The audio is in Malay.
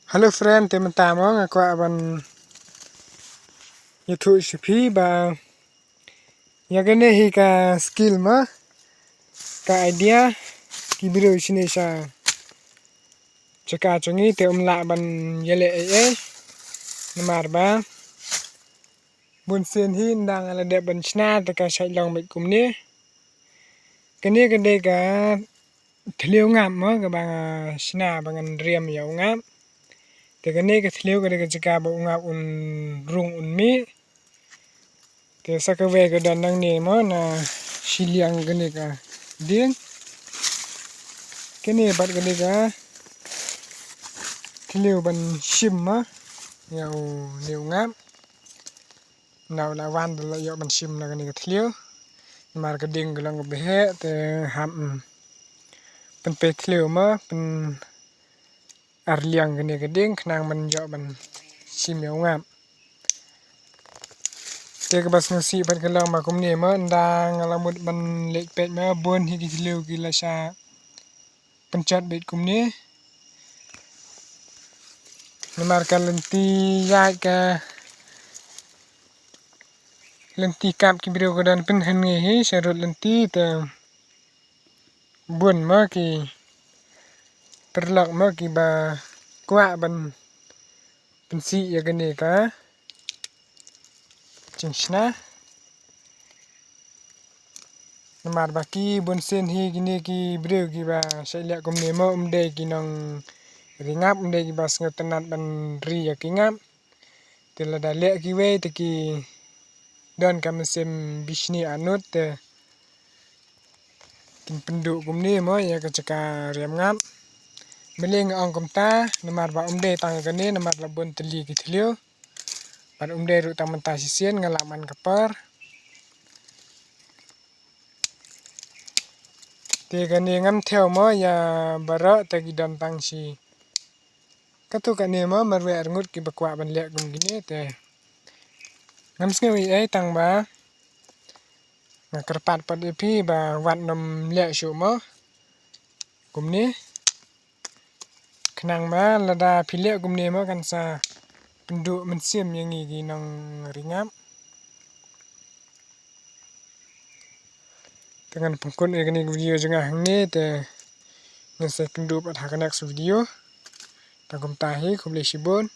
Hello friend, teman-teman mo ako aban YouTube sipi ba yagane hi ka skill ma ka idea ki video sini sa chaka chungi te umla ban yele namar ba bun sen hi ndang ala de ban chna ta ka sai long mit kum ni kene kende ka thliu ngam mo ka ba chna bangan riam yau ngam te kene ka thliu ka de ka ba ngap un rung un mi te sakawe ka dan nang ne mo na siliang kene ka ding kene bat kene ka thliu ban shim ma yau niu ngam naw la wan la yo ban shim na kene ka thliu mar ka ding ka lang be he te ham pen pe thliu ma pen ar liang kene ka ding knang man yo ban shim yau ngam te ka bas ngsi ban ka lang ma kum ne ma ndang ala mut ban lek pet ma bon hi ki thliu ki la sha penchat bet kum ni namar ka lenti ya ka lenti kap ki biro ka dan pen han nge hi sarut lenti te bon ma ki perlak ma ki ba kwa ban pensi ya kene ka chingshna namar ba ki bon sen hi kini ki biro ki ba sai lek kum ne ma de ki nang ringap de ki bas ngatanat ban ri ya ki ngap te la da lek ki we te ki dan kam sem bisni anut te kin pendu kum ni mo ya ka chaka riam ngap meleng ong kum ta namar ba de tang ka ni namar la bon teli ki thliu par de ru tang man ta sisen ngalaman kapar te ka ni ngam theo mo ya bara te ki dan tang si ka tu ka ni mo mar we ar ngut ki bakwa ban lek kum gini te ngam sngewi ai tang ba kerpat pat pi ba wat nom lek shu mo kum ni knang ba lada phile kum ni mo kan sa pendu men sim yang gi nang ringap dengan pengkon ini video jengah ni te ngesek pendu pat ha next video tangkum tahi kum le sibon